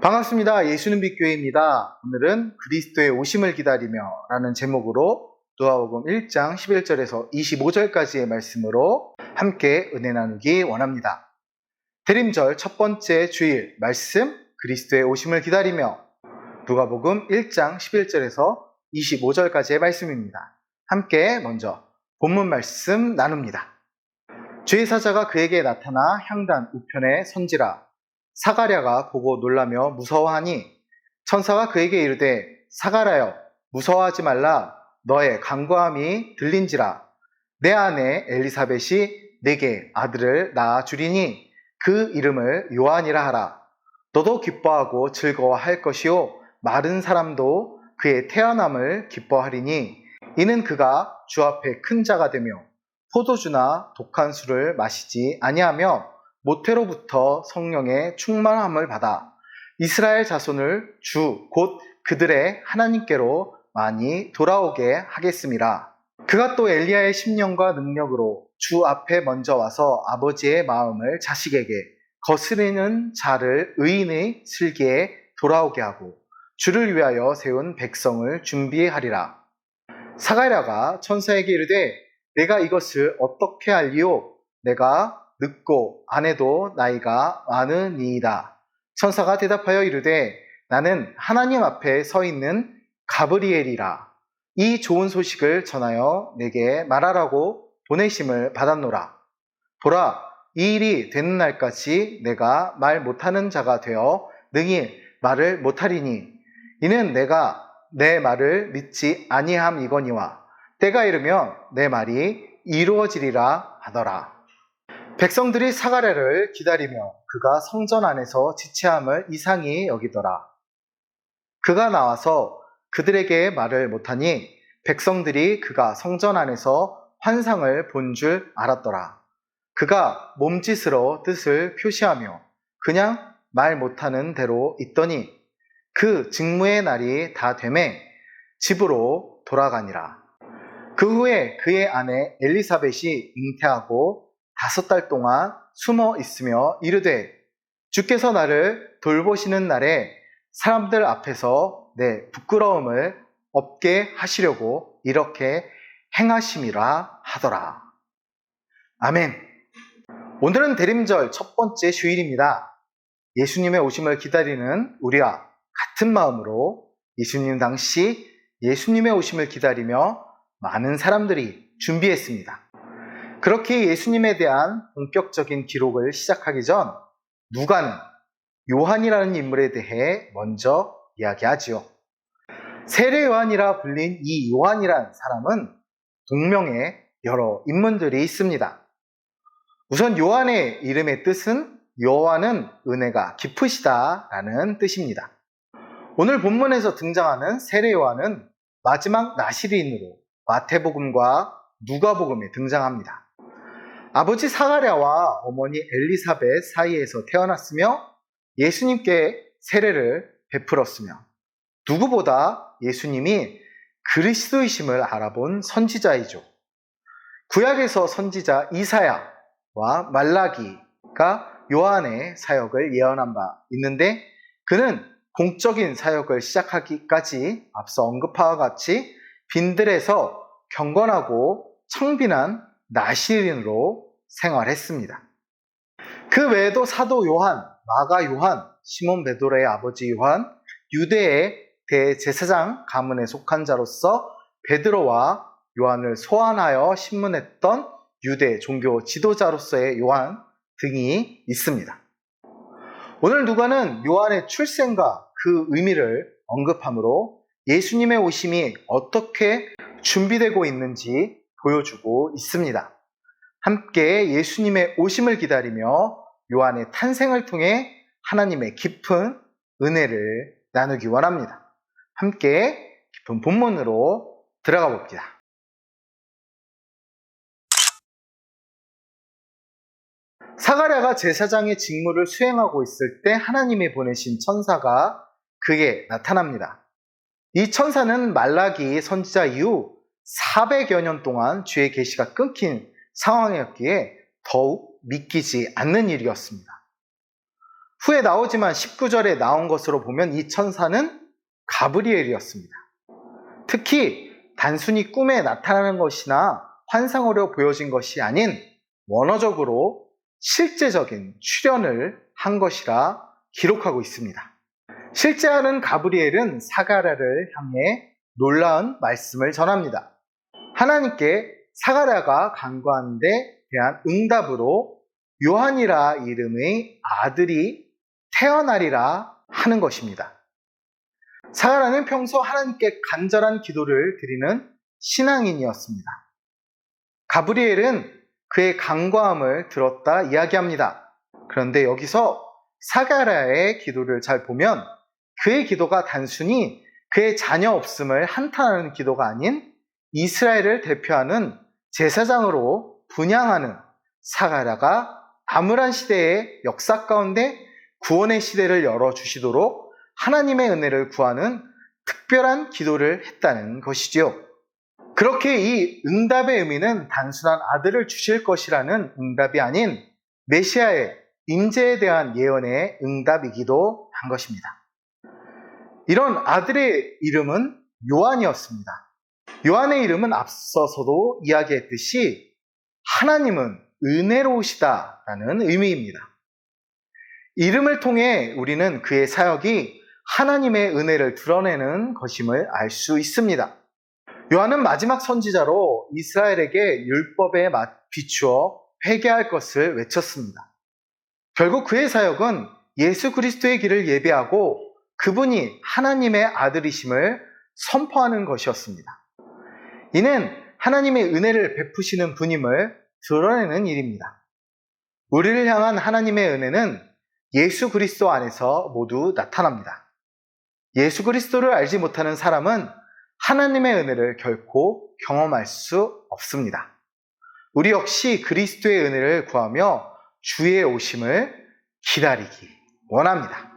반갑습니다. 예수는 빛교회입니다. 오늘은 그리스도의 오심을 기다리며 라는 제목으로 누가복음 1장 11절에서 25절까지의 말씀으로 함께 은혜 나누기 원합니다. 대림절 첫 번째 주일 말씀 그리스도의 오심을 기다리며 누가복음 1장 11절에서 25절까지의 말씀입니다. 함께 먼저 본문 말씀 나눕니다. 주의 사자가 그에게 나타나 향단 우편에 선지라 사가랴가 보고 놀라며 무서워하니 천사가 그에게 이르되 사가랴여 무서워하지 말라 너의 간구함이 들린지라 내 아내 엘리사벳이 내게 아들을 낳아 주리니 그 이름을 요한이라 하라 너도 기뻐하고 즐거워할 것이요 마른 사람도 그의 태어남을 기뻐하리니 이는 그가 주 앞에 큰 자가 되며 포도주나 독한 술을 마시지 아니하며 모태로부터 성령의 충만함을 받아 이스라엘 자손을 주 곧 그들의 하나님께로 많이 돌아오게 하겠음이라. 그가 또 엘리야의 심령과 능력으로 주 앞에 먼저 와서 아버지의 마음을 자식에게 거스르는 자를 의인의 슬기에 돌아오게 하고 주를 위하여 세운 백성을 준비하리라. 사가랴가 천사에게 이르되 내가 이것을 어떻게 알리오? 내가 늙고 아내도 나이가 많으니이다. 천사가 대답하여 이르되 나는 하나님 앞에 서 있는 가브리엘이라. 이 좋은 소식을 전하여 내게 말하라고 보내심을 받았노라. 보라, 이 일이 되는 날까지 내가 말 못하는 자가 되어 능히 말을 못하리니 이는 내가 내 말을 믿지 아니함이거니와 때가 이르면 내 말이 이루어지리라 하더라. 백성들이 사가랴를 기다리며 그가 성전 안에서 지체함을 이상히 여기더라. 그가 나와서 그들에게 말을 못하니 백성들이 그가 성전 안에서 환상을 본 줄 알았더라. 그가 몸짓으로 뜻을 표시하며 그냥 말 못하는 대로 있더니 그 직무의 날이 다 되매 집으로 돌아가니라. 그 후에 그의 아내 엘리사벳이 잉태하고 5달 동안 숨어 있으며 이르되 주께서 나를 돌보시는 날에 사람들 앞에서 내 부끄러움을 없게 하시려고 이렇게 행하심이라 하더라. 아멘. 오늘은 대림절 첫 번째 주일입니다. 예수님의 오심을 기다리는 우리와 같은 마음으로 예수님 당시 예수님의 오심을 기다리며 많은 사람들이 준비했습니다. 그렇게 예수님에 대한 본격적인 기록을 시작하기 전 누가는 요한이라는 인물에 대해 먼저 이야기하지요. 세례 요한이라 불린 이 요한이라는 사람은 동명의 여러 인물들이 있습니다. 우선 요한의 이름의 뜻은 여호와는 은혜가 깊으시다라는 뜻입니다. 오늘 본문에서 등장하는 세례 요한은 마지막 나시린으로 마태복음과 누가복음에 등장합니다. 아버지 사가랴와 어머니 엘리사벳 사이에서 태어났으며 예수님께 세례를 베풀었으며 누구보다 예수님이 그리스도이심을 알아본 선지자이죠. 구약에서 선지자 이사야와 말라기가 요한의 사역을 예언한 바 있는데 그는 공적인 사역을 시작하기까지 앞서 언급한 것 같이 빈들에서 경건하고 청빈한 나시린으로 생활했습니다. 그 외에도 사도 요한, 마가 요한, 시몬 베드로의 아버지 요한, 유대의 대제사장 가문에 속한 자로서 베드로와 요한을 소환하여 신문했던 유대 종교 지도자로서의 요한 등이 있습니다. 오늘 누가는 요한의 출생과 그 의미를 언급하므로 예수님의 오심이 어떻게 준비되고 있는지 보여주고 있습니다. 함께 예수님의 오심을 기다리며 요한의 탄생을 통해 하나님의 깊은 은혜를 나누기 원합니다. 함께 깊은 본문으로 들어가 봅니다. 사가랴가 제사장의 직무를 수행하고 있을 때 하나님이 보내신 천사가 그게 나타납니다. 이 천사는 말라기 선지자 이후 400여 년 동안 주의 계시가 끊긴 상황이었기에 더욱 믿기지 않는 일이었습니다. 후에 나오지만 19절에 나온 것으로 보면 이 천사는 가브리엘이었습니다. 특히 단순히 꿈에 나타나는 것이나 환상으로 보여진 것이 아닌 원어적으로 실제적인 출현을 한 것이라 기록하고 있습니다. 실제 하는 가브리엘은 사가랴를 향해 놀라운 말씀을 전합니다. 하나님께 사가랴가 간구한 데 대한 응답으로 요한이라 이름의 아들이 태어나리라 하는 것입니다. 사가랴는 평소 하나님께 간절한 기도를 드리는 신앙인이었습니다. 가브리엘은 그의 간구함을 들었다 이야기합니다. 그런데 여기서 사가랴의 기도를 잘 보면 그의 기도가 단순히 그의 자녀 없음을 한탄하는 기도가 아닌 이스라엘을 대표하는 제사장으로 분향하는 사가랴가 암울한 시대의 역사 가운데 구원의 시대를 열어주시도록 하나님의 은혜를 구하는 특별한 기도를 했다는 것이지요. 그렇게 이 응답의 의미는 단순한 아들을 주실 것이라는 응답이 아닌 메시아의 임재에 대한 예언의 응답이기도 한 것입니다. 이런 아들의 이름은 요한이었습니다. 요한의 이름은 앞서서도 이야기했듯이 하나님은 은혜로우시다라는 의미입니다. 이름을 통해 우리는 그의 사역이 하나님의 은혜를 드러내는 것임을 알 수 있습니다. 요한은 마지막 선지자로 이스라엘에게 율법에 비추어 회개할 것을 외쳤습니다. 결국 그의 사역은 예수 그리스도의 길을 예배하고 그분이 하나님의 아들이심을 선포하는 것이었습니다. 이는 하나님의 은혜를 베푸시는 분임을 드러내는 일입니다. 우리를 향한 하나님의 은혜는 예수 그리스도 안에서 모두 나타납니다. 예수 그리스도를 알지 못하는 사람은 하나님의 은혜를 결코 경험할 수 없습니다. 우리 역시 그리스도의 은혜를 구하며 주의 오심을 기다리기 원합니다.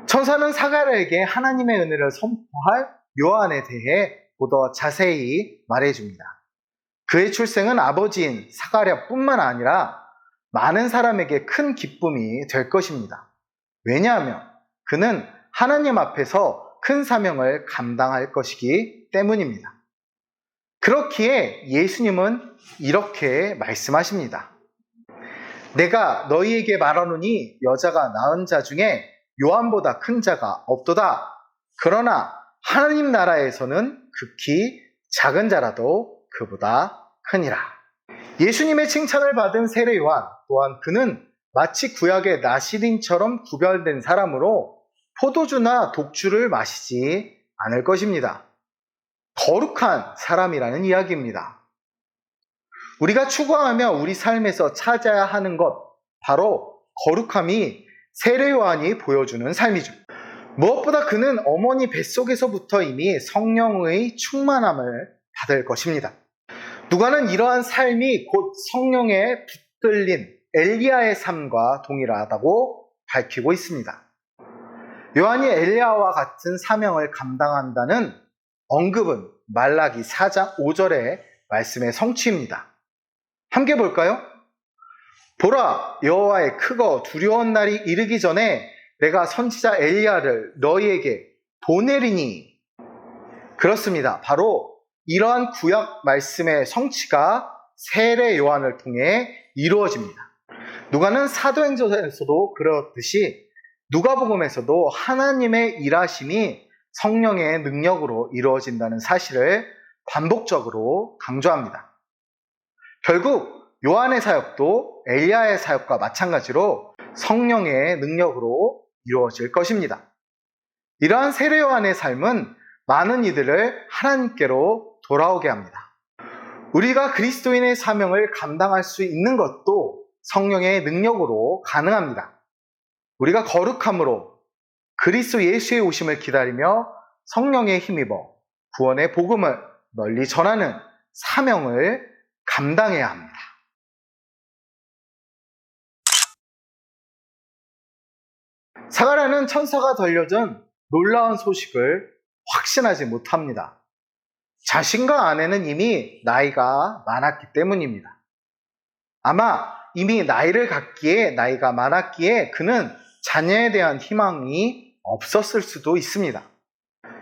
천사는 사가랴에게 하나님의 은혜를 선포할 요한에 대해 보다 자세히 말해줍니다. 그의 출생은 아버지인 사가랴뿐만 아니라 많은 사람에게 큰 기쁨이 될 것입니다. 왜냐하면 그는 하나님 앞에서 큰 사명을 감당할 것이기 때문입니다. 그렇기에 예수님은 이렇게 말씀하십니다. 내가 너희에게 말하노니 여자가 낳은 자 중에 요한보다 큰 자가 없도다. 그러나 하나님 나라에서는 극히 작은 자라도 그보다 크니라. 예수님의 칭찬을 받은 세례 요한 또한 그는 마치 구약의 나시린처럼 구별된 사람으로 포도주나 독주를 마시지 않을 것입니다. 거룩한 사람이라는 이야기입니다. 우리가 추구하며 우리 삶에서 찾아야 하는 것, 바로 거룩함이 세례 요한이 보여주는 삶이죠. 무엇보다 그는 어머니 뱃속에서부터 이미 성령의 충만함을 받을 것입니다. 누가는 이러한 삶이 곧 성령에 붙들린 엘리야의 삶과 동일하다고 밝히고 있습니다. 요한이 엘리야와 같은 사명을 감당한다는 언급은 말라기 4장 5절의 말씀의 성취입니다. 함께 볼까요? 보라, 여호와의 크고 두려운 날이 이르기 전에 내가 선지자 엘리야를 너희에게 보내리니. 그렇습니다. 바로 이러한 구약 말씀의 성취가 세례 요한을 통해 이루어집니다. 누가는 사도행전에서도 그렇듯이 누가복음에서도 하나님의 일하심이 성령의 능력으로 이루어진다는 사실을 반복적으로 강조합니다. 결국 요한의 사역도 엘리야의 사역과 마찬가지로 성령의 능력으로 이루어질 것입니다. 이러한 세례 요한의 삶은 많은 이들을 하나님께로 돌아오게 합니다. 우리가 그리스도인의 사명을 감당할 수 있는 것도 성령의 능력으로 가능합니다. 우리가 거룩함으로 그리스도 예수의 오심을 기다리며 성령에 힘입어 구원의 복음을 널리 전하는 사명을 감당해야 합니다. 사가랴는 천사가 들려준 놀라운 소식을 확신하지 못합니다. 자신과 아내는 이미 나이가 많았기 때문입니다. 아마 이미 나이가 많았기에 그는 자녀에 대한 희망이 없었을 수도 있습니다.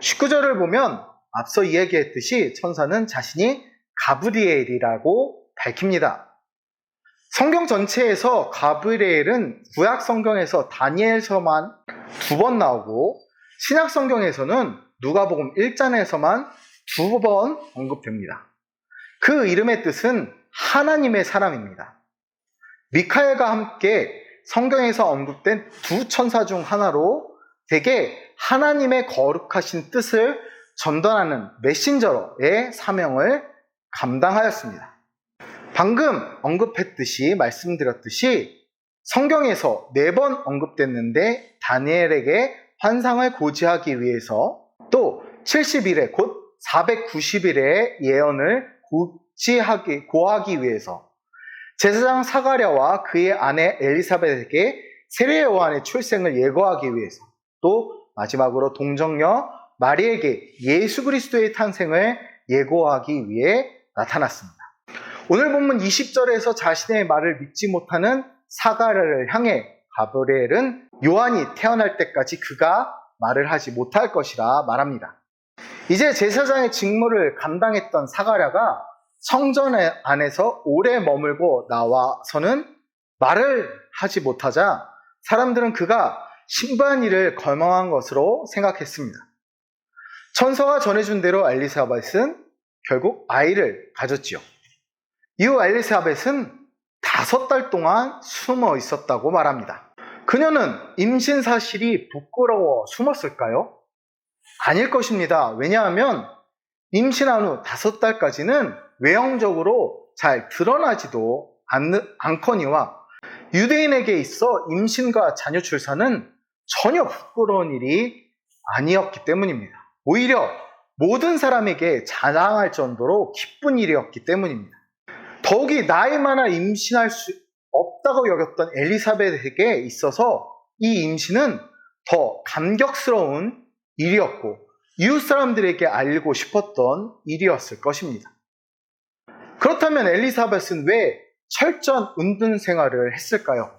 19절을 보면 앞서 이야기했듯이 천사는 자신이 가브리엘이라고 밝힙니다. 성경 전체에서 가브리엘은 구약 성경에서 다니엘서만 2번 나오고 신약 성경에서는 누가복음 1장에서만 2번 언급됩니다. 그 이름의 뜻은 하나님의 사람입니다. 미카엘과 함께 성경에서 언급된 두 천사 중 하나로 대개 하나님의 거룩하신 뜻을 전달하는 메신저로의 사명을 감당하였습니다. 방금 말씀드렸듯이 성경에서 4번 언급됐는데 다니엘에게 환상을 고지하기 위해서 또 70일에 곧 490일의 예언을 고하기 위해서 제사장 사가랴와 그의 아내 엘리사벳에게 세례 요한의 출생을 예고하기 위해서 또 마지막으로 동정녀 마리에게 예수 그리스도의 탄생을 예고하기 위해 나타났습니다. 오늘 본문 20절에서 자신의 말을 믿지 못하는 사가랴를 향해 가브리엘은 요한이 태어날 때까지 그가 말을 하지 못할 것이라 말합니다. 이제 제사장의 직무를 감당했던 사가랴가 성전 안에서 오래 머물고 나와서는 말을 하지 못하자 사람들은 그가 신부한일을 거명한 것으로 생각했습니다. 천사가 전해준 대로 엘리사벳은 결국 아이를 가졌지요. 이후 엘리사벳은 5달 동안 숨어 있었다고 말합니다. 그녀는 임신 사실이 부끄러워 숨었을까요? 아닐 것입니다. 왜냐하면 임신한 후 5달까지는 외형적으로 잘 드러나지도 않거니와 유대인에게 있어 임신과 자녀 출산은 전혀 부끄러운 일이 아니었기 때문입니다. 오히려 모든 사람에게 자랑할 정도로 기쁜 일이었기 때문입니다. 더욱이 나이 많아 임신할 수 없다고 여겼던 엘리사벳에게 있어서 이 임신은 더 감격스러운 일이었고 이웃 사람들에게 알리고 싶었던 일이었을 것입니다. 그렇다면 엘리사벳은 왜 철저한 은둔 생활을 했을까요?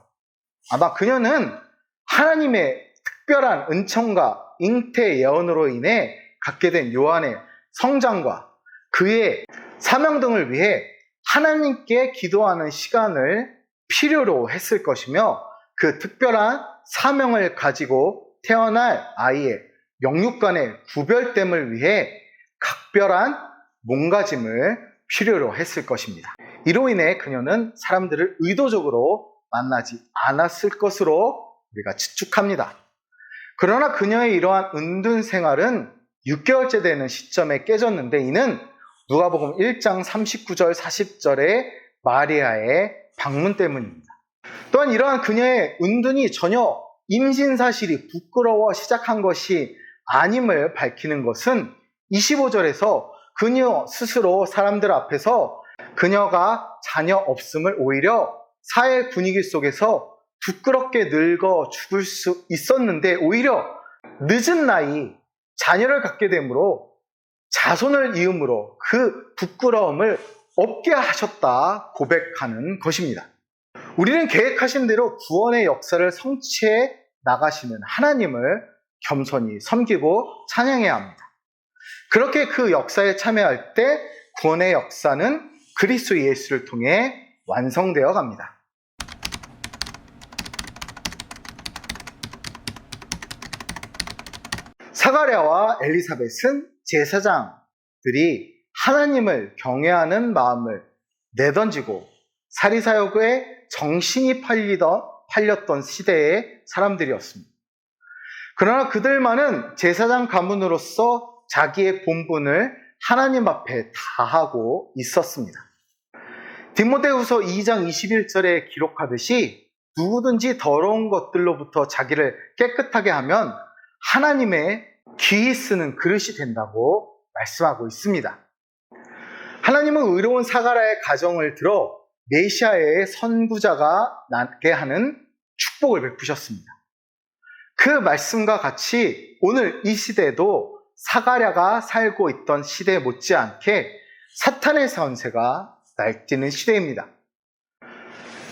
아마 그녀는 하나님의 특별한 은총과 잉태 예언으로 인해 갖게 된 요한의 성장과 그의 사명 등을 위해 하나님께 기도하는 시간을 필요로 했을 것이며 그 특별한 사명을 가지고 태어날 아이의 영육간의 구별됨을 위해 각별한 몸가짐을 필요로 했을 것입니다. 이로 인해 그녀는 사람들을 의도적으로 만나지 않았을 것으로 우리가 추측합니다. 그러나 그녀의 이러한 은둔 생활은 6개월째 되는 시점에 깨졌는데 이는 누가복음 1장 39절 40절의 마리아의 방문 때문입니다. 또한 이러한 그녀의 은둔이 전혀 임신 사실이 부끄러워 시작한 것이 아님을 밝히는 것은 25절에서 그녀 스스로 사람들 앞에서 그녀가 자녀 없음을 오히려 사회 분위기 속에서 부끄럽게 늙어 죽을 수 있었는데 오히려 늦은 나이 자녀를 갖게 되므로 자손을 이음으로 그 부끄러움을 없게 하셨다 고백하는 것입니다. 우리는 계획하신 대로 구원의 역사를 성취해 나가시는 하나님을 겸손히 섬기고 찬양해야 합니다. 그렇게 그 역사에 참여할 때 구원의 역사는 그리스도 예수를 통해 완성되어 갑니다. 사가랴와 엘리사벳은 제사장들이 하나님을 경외하는 마음을 내던지고 사리사욕에 정신이 팔렸던 시대의 사람들이었습니다. 그러나 그들만은 제사장 가문으로서 자기의 본분을 하나님 앞에 다하고 있었습니다. 디모데후서 2장 21절에 기록하듯이 누구든지 더러운 것들로부터 자기를 깨끗하게 하면 하나님의 귀히 쓰는 그릇이 된다고 말씀하고 있습니다. 하나님은 의로운 사가랴의 가정을 들어 메시아의 선구자가 나게 하는 축복을 베푸셨습니다. 그 말씀과 같이 오늘 이 시대도 사가랴가 살고 있던 시대 못지않게 사탄의 권세가 날뛰는 시대입니다.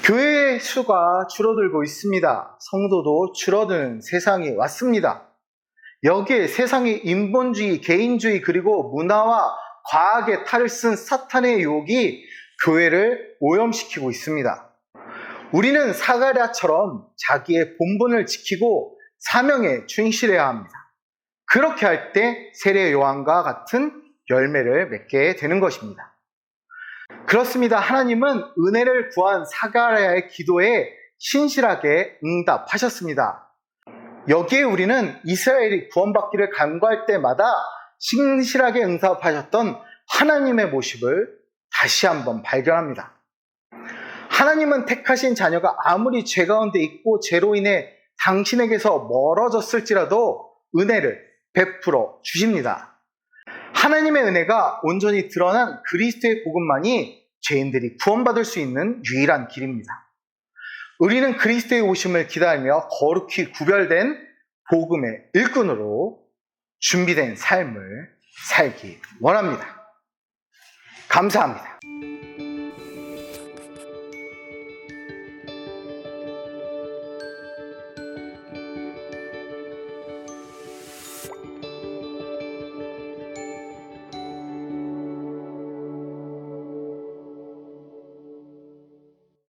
교회의 수가 줄어들고 있습니다. 성도도 줄어드는 세상이 왔습니다. 여기에 세상의 인본주의, 개인주의, 그리고 문화와 과학의 탈을 쓴 사탄의 유혹이 교회를 오염시키고 있습니다. 우리는 사가랴처럼 자기의 본분을 지키고 사명에 충실해야 합니다. 그렇게 할 때 세례 요한과 같은 열매를 맺게 되는 것입니다. 그렇습니다. 하나님은 은혜를 구한 사가랴의 기도에 신실하게 응답하셨습니다. 여기에 우리는 이스라엘이 구원받기를 간구할 때마다 신실하게 응답하셨던 하나님의 모습을 다시 한번 발견합니다. 하나님은 택하신 자녀가 아무리 죄 가운데 있고 죄로 인해 당신에게서 멀어졌을지라도 은혜를 베풀어 주십니다. 하나님의 은혜가 온전히 드러난 그리스도의 복음만이 죄인들이 구원받을 수 있는 유일한 길입니다. 우리는 그리스도의 오심을 기다리며 거룩히 구별된 복음의 일꾼으로 준비된 삶을 살기 원합니다. 감사합니다.